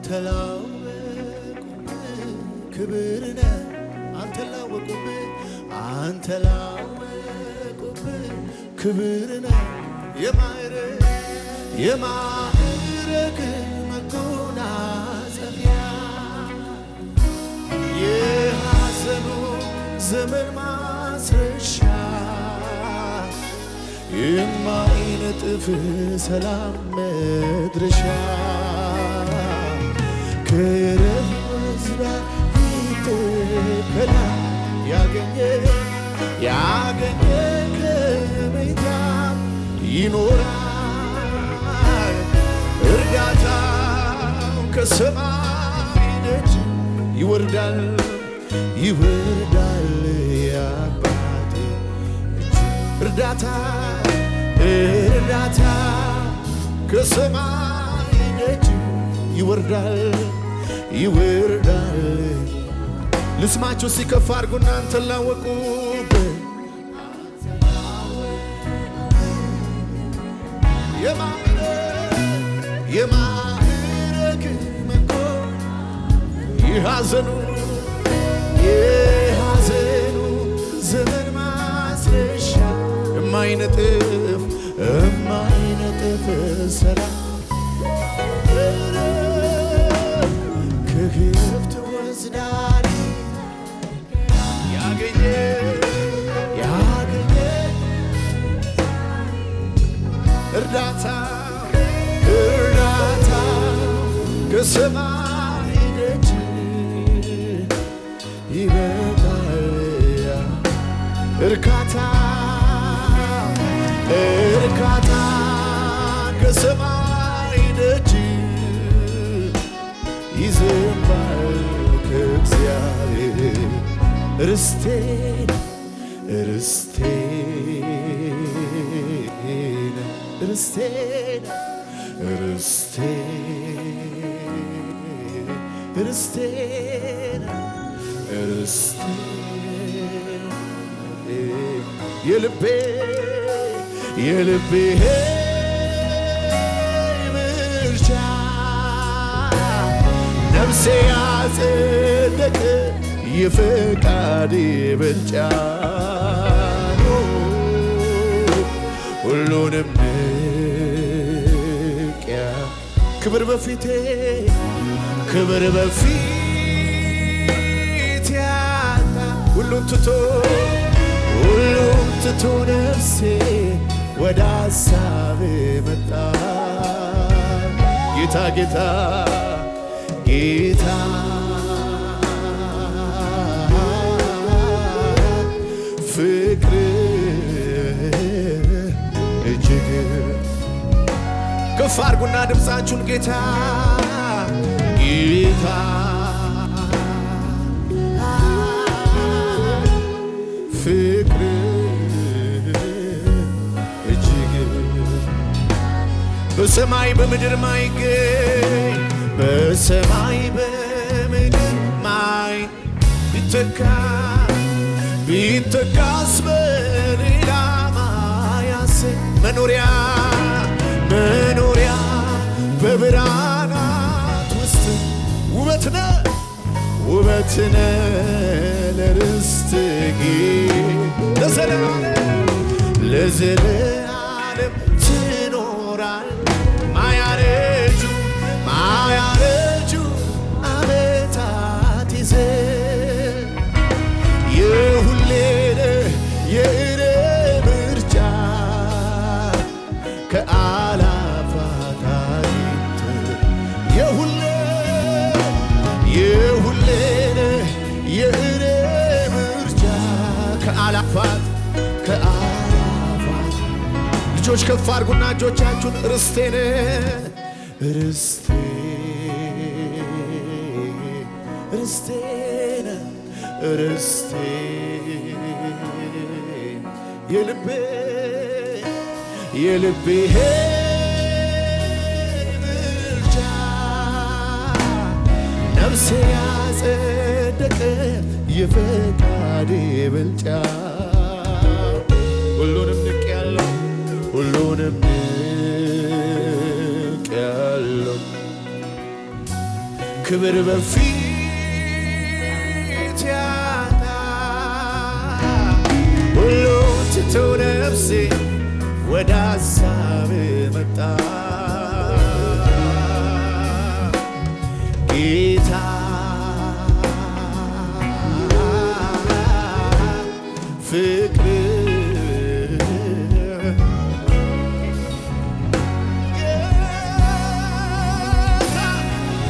አንተ ላወቁብህ ክብርነ አንተ ላወቁብህ አንተ ላወቁብህ ክብርነ የማዕረግ መጎናጸፊያ የሐዘኑ ዘመን ማስረሻ የማይነጥፍ ሰላም መድረሻ ከረፍት ላይ ይተከላል ያገኘ ከቤታ ይኖራል እርዳታው ከሰማይ ደጅ ይወርዳል የአባቴ እርዳታ ከሰማይ ደጅ ይወርዳል ልስማችሁ ሲከፍ አድርጉና አንተን ላወቁብህ የማዕረግ መጎናጸፊያ የሐዘኑ ዘመን ማስረሻ የማይነጥፍ ሰላም ከግብፅ ወስዳል ያገኘ እርዳታ ከሰማይ ደጅ ይመጣል እርካታ ከሰማይ ደጅ ይዘንባል ከእግዚአብሔር ርስቴ የልቤ ምርጫ ነፍሴ ያጸደቀ የፈቃዴ ብልጫ ሁሉንም ንቅያ ክብር በፊት ያጣ ሁሉም ትቶ ነፍሴ ወደ ሐሳብ መጣ ጌታ ፍቅር እጅግ ከፍ አድርጉና ድምፃችሁን ጌታ ፍቅር እጅግ በሰማይ በምድር ማይገኝ በሰማይ በምድር ቢተካስ በሌላ ማያሰኝ መኖሪያ በብርሃናት ውስጥ ውበትነ ለርስት ለዘለዓለም ትኖራል ማያረጁ ዓመታት ይዘ የሁሌ የእኔ ምርጫ ከአላፋት የሁሌ የእኔ ምርጫ ከአላፋት ልጆች ከፍ አድርጉና እጆቻችሁን ርስቴን የልቤ ምርጫ ነፍሴ ያጸደቀ የፈቃዴ ብልጫ ሁሉንም ንቄያለሁ ክብር በፊት ያጣ ሁሉ ትቶ ነፍሴ ወደ ሐሳብ መጣ ጌታ ፍቅር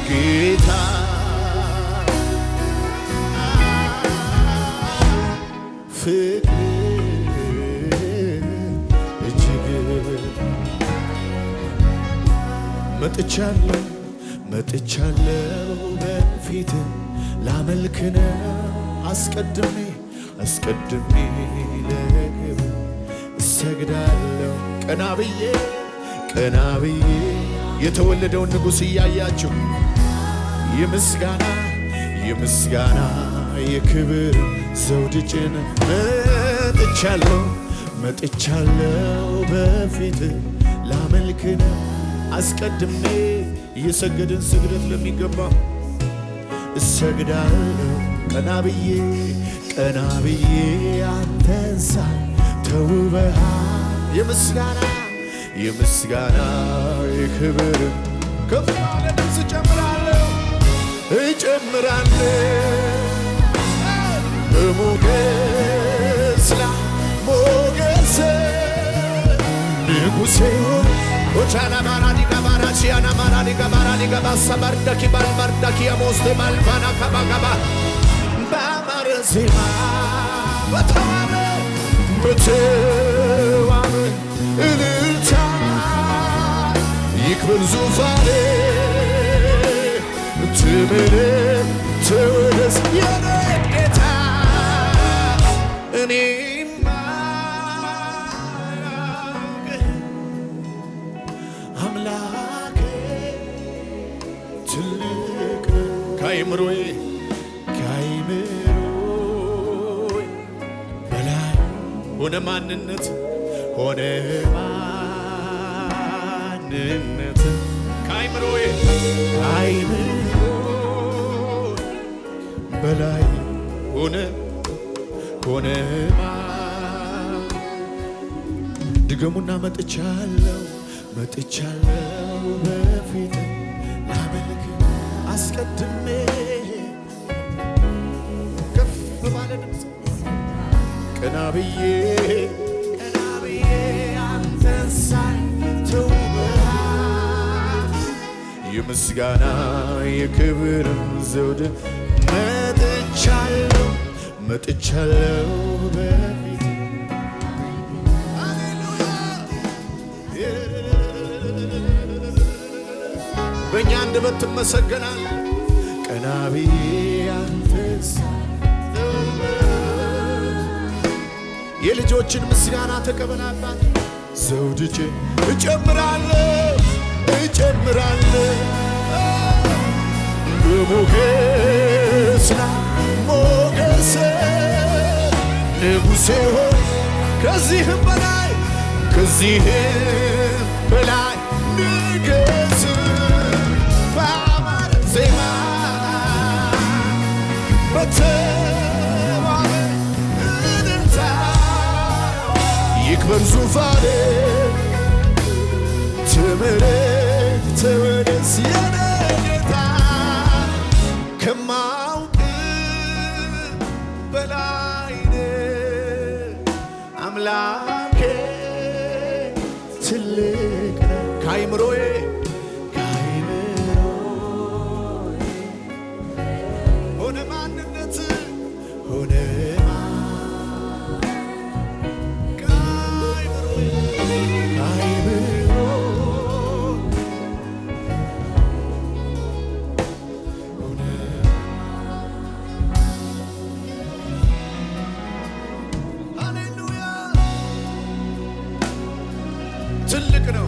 ጌታ ፍቅር እጅግ መጥቻለሁ በፊት ላመልክ ነው አስቀድሜ ለክብር እሰግዳለሁ ቀና ብዬ የተወለደውን ንጉሥ እያያችሁ የምስጋና የክብር ዘውድ ጭን መጥቻለሁ በፊት ላመልክ ነው አስቀድሜ እየሰገድን ስግደት ለሚገባ እሰግዳለሁ ቀና ብዬ አንተን ሳይ ተውበሃል የምስጋና የክብር ከፍ ያለ ድምፅ እጨምራለሁ ሞገስ ንጉሴ ኦቻና ማራዲጋ ባራቺያና ማራዲጋ ባራዲጋ ባሳባርዳኪ ባልባርዳኪ አሞስቴ ማልባና ካባጋባ በአማረ ዜማ በተዋበ እልልታ ይክበር ዙፋኔ ትወደስ የኔ ጌታ እኔማ አምላኬ ትልቅ ከአእምሮዬ በላይ ሆነ ማንነት ከአእምሮዬ በላይ ሆነ ድገሙና መጥቻለሁ በፊት ላመልክ አስቀድሜ ከፍ ባለ ድምፅ ቀና ብዬ አንተን ሳይ ተውበሃል የምስጋና የክብር ዘውድ መጥቻለሁ በፊት በእኛ አንደበት ትመሰገናል ቀና ብዬ አንተን ሳይ የልጆችን ምስጋና ተቀበላባት ዘውድ እጨምራለሁ በሞገስ ንጉሴ ሆይ ከዚህም በላይ ንገስ በአማረ ዜማ በተዋበ እልልታ ይክበር ዙፋኔ ትወደስ የኔ ጌታ ከማውቅ በላይ አምላኬ ትልቅ ከአእምሮዬ ሆነ ማንነት ትልቅ ነው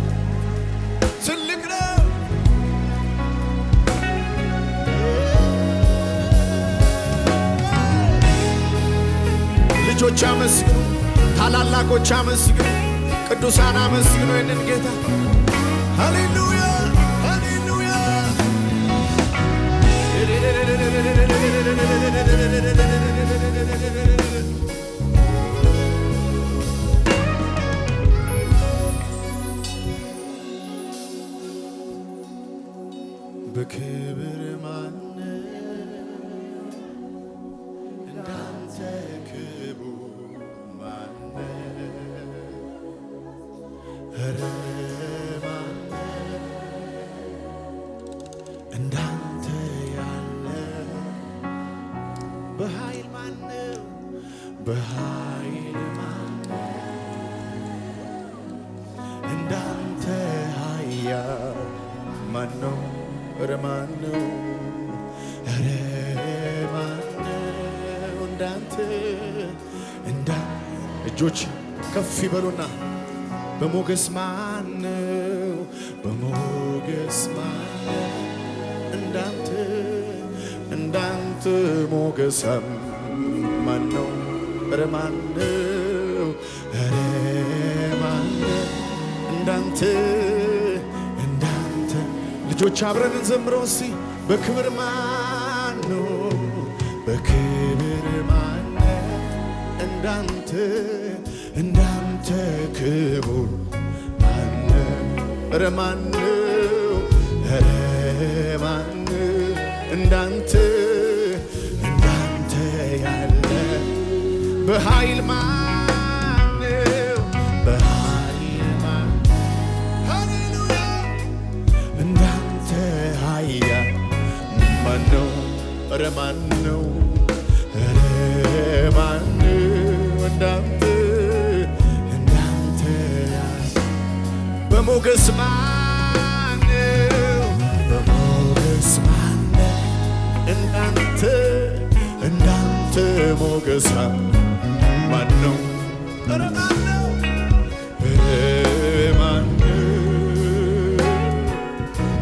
ልጆች አመስግኑ ታላላቆች አመስግኑ ቅዱሳን አመስግኑ ይህንን ጌታ ሃሌሉያ በክብር ማን እንዳንተ ክቡር ማን ኧረ ማን እንዳንተ ያለ በኃይል ማነው በኃይል ማነው እንዳንተ ኃያል ማነው ኧረ ማነው ኧረ ማነው እንዳንተ እጆች ከፍ ይበሉና በሞገስ ማነው በሞገስ ማነው እንዳንተ ሞገሳም ማነው ኧረ ማነው ኧረ ማነው እንዳንተ ልጆች አብረን እንዘምረው እስቲ በክብር ማነው በክብር ማነው እንዳንተ ክቡር ማነው ኧረ ማነው ኧረ ማነው እንዳንተ ያለ በኃይል ማነው በኃይል ማነው ሃሌሉያ እንዳንተ ኃያል ማነው ኧረ ማነው ኧረ ማነው እንዳንተ በሞገስ ማነው በሞገስ ማነው እንዳንተ ሞገሳም ማነው ኧረ ማነው ማነው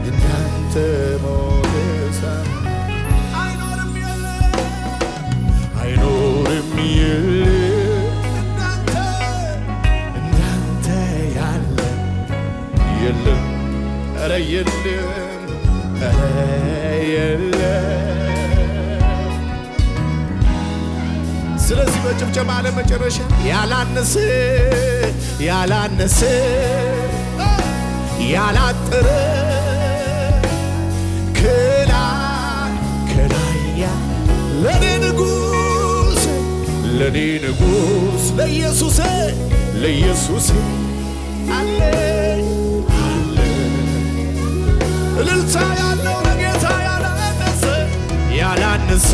እንዳንተ ሞገሳም አይኖርም እንዳንተ ያለ የለም ኧረ የለም ኧረ የለም። ስለዚህ በጭብጨባ ለመጨረሻ ያላነሰ ያላጠረ ከላይ ለኔ ንጉሥ ለኢየሱሴ አለ እልልታ ያለው ለጌታ ያላነሰ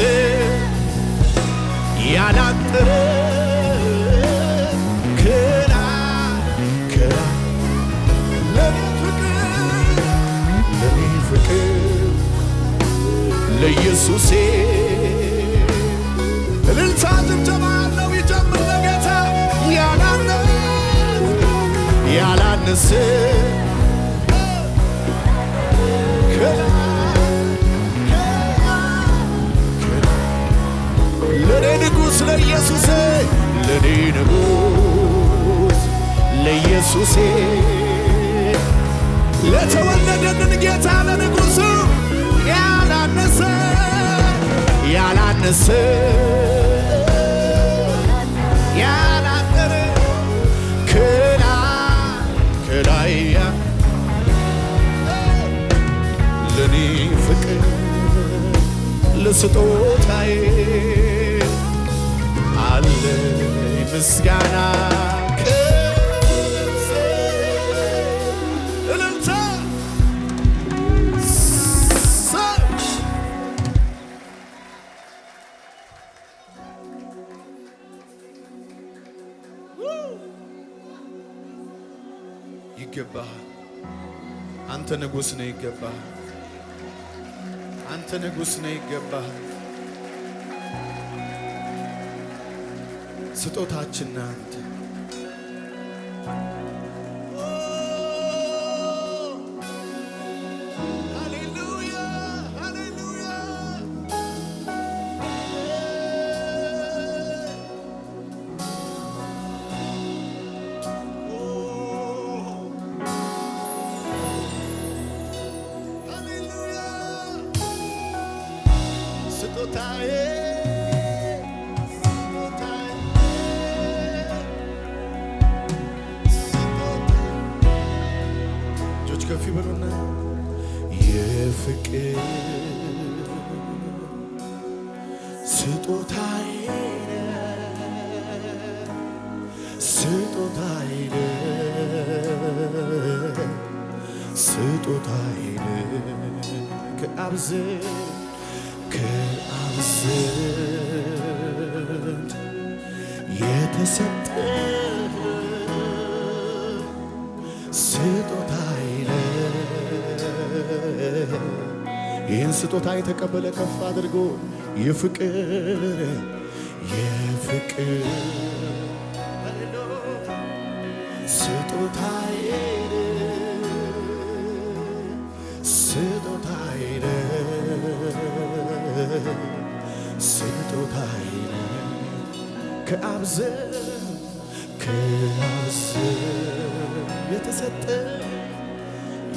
ያላጠረ ከላይ ለኔ ፍቅር ለኢየሱሴ እልልታ ጭብጨባ ያለው ይጨምር ለጌታ ያላነሰ ለኔ ንጉሥ ለኢየሱሴ ለኔ ንጉሥ ለኢየሱሴ ለተወለደልን ጌታ ለንጉሡ ያላነሰ ያላጠረ ከላይ ለኔ ፍቅር ለስጦታዬ አለ ምስጋና እልልታ ይገባሃል። አንተ ንጉሥ ነህ። ይገባሃል። አንተ ንጉሥ ነህ። ይገባሃል። ስጦታችን ነህ አንተ። ሃሌሉያ ሃሌሉያ። ስጦታዬ እጆች ከፍ ይበሉና የፍቅር ስጦታዬ ስጦታዬ ስጦታዬ ከአብ ዘንድ የተሰጠ ስጦታዬ ይህን ስጦታ የተቀበለ ከፍ አድርጎ የፍቅር ስጦታዬ ስጦታዬ ከአብ ዘንድ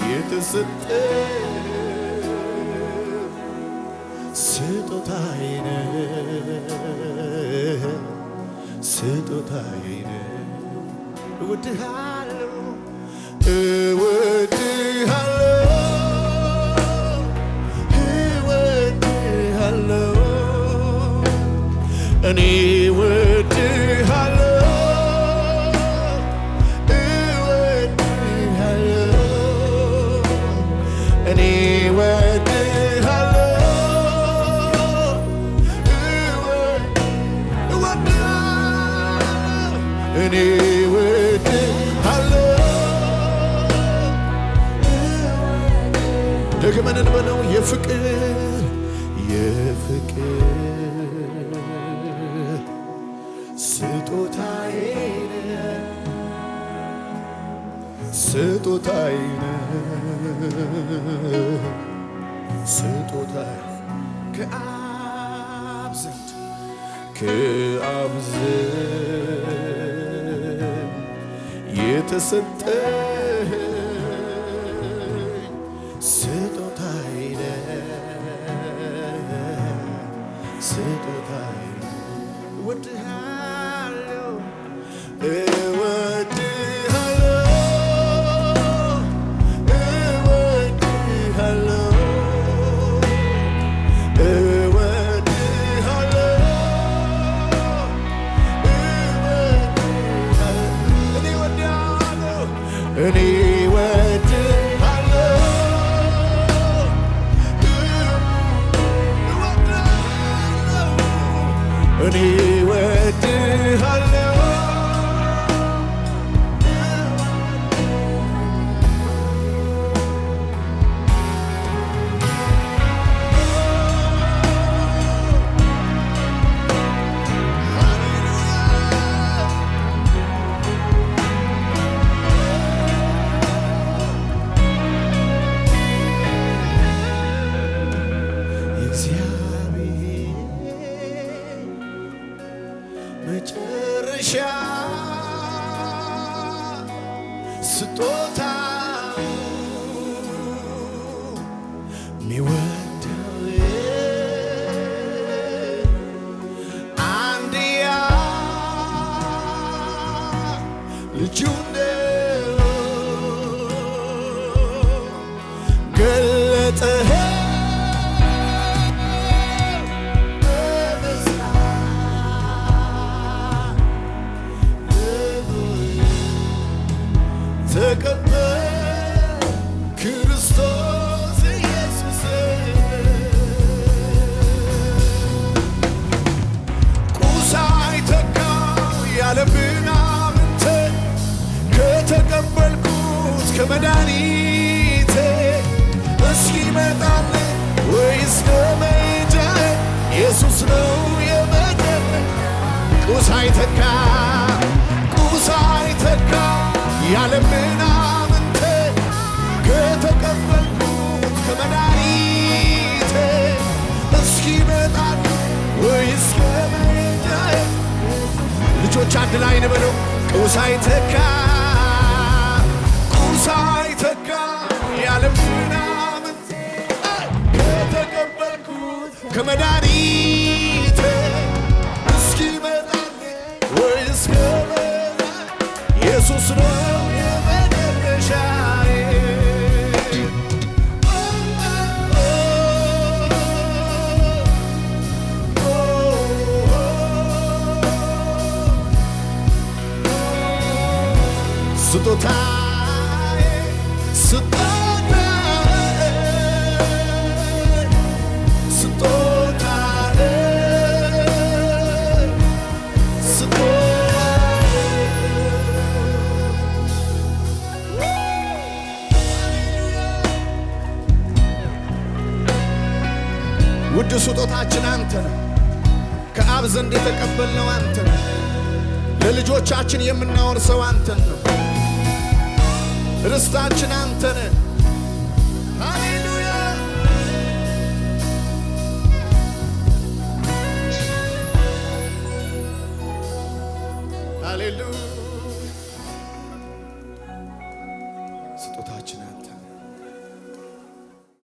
የተሰጠ ስጦታዬ እወድሃለሁ እኔ ደግመን እንበለው የፍቅር ስጦታዬ ከአብ ዘንድ የተሰጠ ስጦታዬ እወድሃለሁ እኔ እወድሃለሁ መጨረሻ ስጦታ ሚወደው አንድያ ልጁ ገለጠ ተቀበል ክርስቶስ ኢየሱስ ቁስ አይተካው ያለ ምናምንቴ ከተቀበልኩት ከመድኃኒቴ እስኪመጣልኝ ወይስ ከመሄጃዬ ኢየሱስ ነው የመጠን ቁስ አይተካ ያለ ምናምንቴ ከተቀበልኩት ከመድኃኒቴ እስኪመጣልኝ ወይስ ከመሄጃዬ ልጆች አንድ ላይ እንበለው ቁስ አይተካ ያለ ምናምንቴ ከተቀበልኩት ከመድኃኒቴ እስኪመጣልኝ ወይስ ኢየሱስ ነው የመጨረሻዬ ውድ ስጦታችን አንተ ነህ። ከአብ ዘንድ የተቀበልነው አንተ ነህ። ለልጆቻችን የምናወርሰው አንተ ነው። ርስታችን አንተ ነህ። ሃሌሉያ ሃሌሉያ። ስጦታችን አንተ ነህ።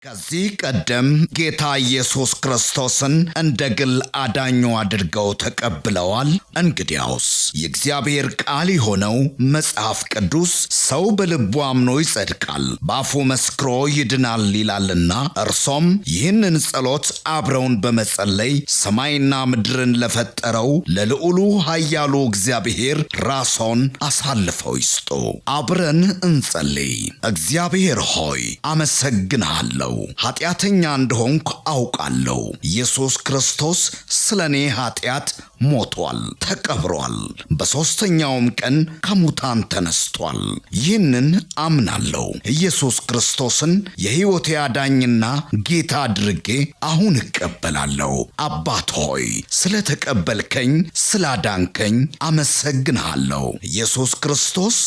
ከዚህ ቀደም ጌታ ኢየሱስ ክርስቶስን እንደ ግል አዳኙ አድርገው ተቀብለዋል? እንግዲያውስ የእግዚአብሔር ቃል የሆነው መጽሐፍ ቅዱስ ሰው በልቡ አምኖ ይጸድቃል፣ በአፉ መስክሮ ይድናል ይላልና እርሶም ይህንን ጸሎት አብረውን በመጸለይ ሰማይና ምድርን ለፈጠረው ለልዑሉ ኃያሉ እግዚአብሔር ራስዎን አሳልፈው ይስጡ። አብረን እንጸልይ። እግዚአብሔር ሆይ አመሰግንሃለሁ። ኃጢአተኛ እንደሆንኩ አውቃለሁ። ኢየሱስ ክርስቶስ ስለኔ ኃጢአት ሞቷል፣ ተቀብሯል፣ በሦስተኛውም ቀን ከሙታን ተነስቷል። ይህንን አምናለሁ። ኢየሱስ ክርስቶስን የሕይወቴ አዳኝና ጌታ አድርጌ አሁን እቀበላለሁ። አባት ሆይ ስለተቀበልከኝ፣ ስላዳንከኝ አመሰግንሃለሁ። ኢየሱስ ክርስቶስ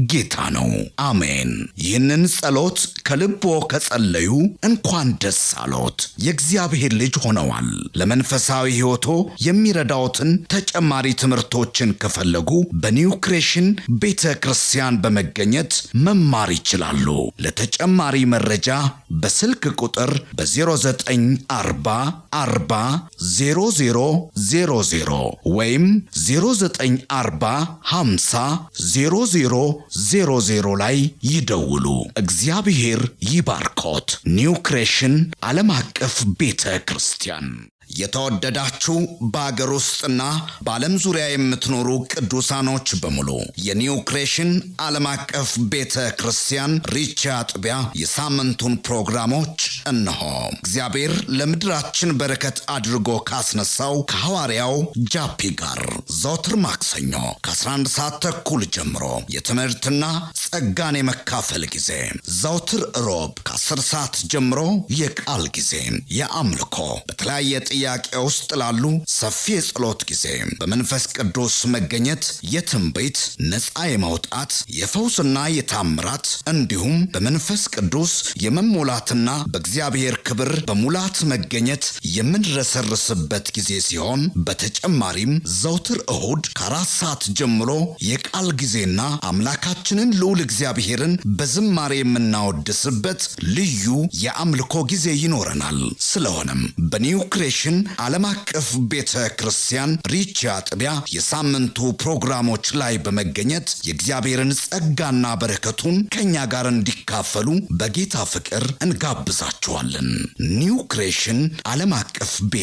ጌታ ነው። አሜን። ይህንን ጸሎት ከልቦ ከጸለዩ እንኳን ደስ አሎት፣ የእግዚአብሔር ልጅ ሆነዋል። ለመንፈሳዊ ሕይወቶ የሚረዳዎትን ተጨማሪ ትምህርቶችን ከፈለጉ በኒው ክሬሽን ቤተ ክርስቲያን በመገኘት መማር ይችላሉ። ለተጨማሪ መረጃ በስልክ ቁጥር በ0940 40 0000 ወይም 0940 50 0000 ላይ ይደውሉ። እግዚአብሔር ይባርኮት። ኒው ክሬሽን ዓለም አቀፍ ቤተ ክርስቲያን። የተወደዳችሁ በአገር ውስጥና በዓለም ዙሪያ የምትኖሩ ቅዱሳኖች በሙሉ የኒው ክሬሽን ዓለም አቀፍ ቤተ ክርስቲያን ሪቻ አጥቢያ የሳምንቱን ፕሮግራሞች እነሆ። እግዚአብሔር ለምድራችን በረከት አድርጎ ካስነሳው ከሐዋርያው ጃፒ ጋር ዘወትር ማክሰኞ ከ11 ሰዓት ተኩል ጀምሮ የትምህርትና ጸጋን የመካፈል ጊዜ፣ ዘወትር ሮብ ከ10 ሰዓት ጀምሮ የቃል ጊዜ፣ የአምልኮ በተለያየ ጥያቄ ውስጥ ላሉ ሰፊ የጸሎት ጊዜ፣ በመንፈስ ቅዱስ መገኘት የትንቢት ነፃ የማውጣት የፈውስና የታምራት እንዲሁም በመንፈስ ቅዱስ የመሞላትና በእግዚአብሔር ክብር በሙላት መገኘት የምንረሰርስበት ጊዜ ሲሆን በተጨማሪም ዘውትር እሁድ ከ4 ሰዓት ጀምሮ የቃል ጊዜና አምላካችንን ልዑል እግዚአብሔርን በዝማሬ የምናወድስበት ልዩ የአምልኮ ጊዜ ይኖረናል። ስለሆነም በኒው ክሬሽን ዓለም አቀፍ ቤተ ክርስቲያን ሪቻ አጥቢያ የሳምንቱ ፕሮግራሞች ላይ በመገኘት የእግዚአብሔርን ጸጋና በረከቱን ከኛ ጋር እንዲካፈሉ በጌታ ፍቅር እንጋብዛችኋለን። ኒው ክሬሽን ዓለም አቀፍ ቤተ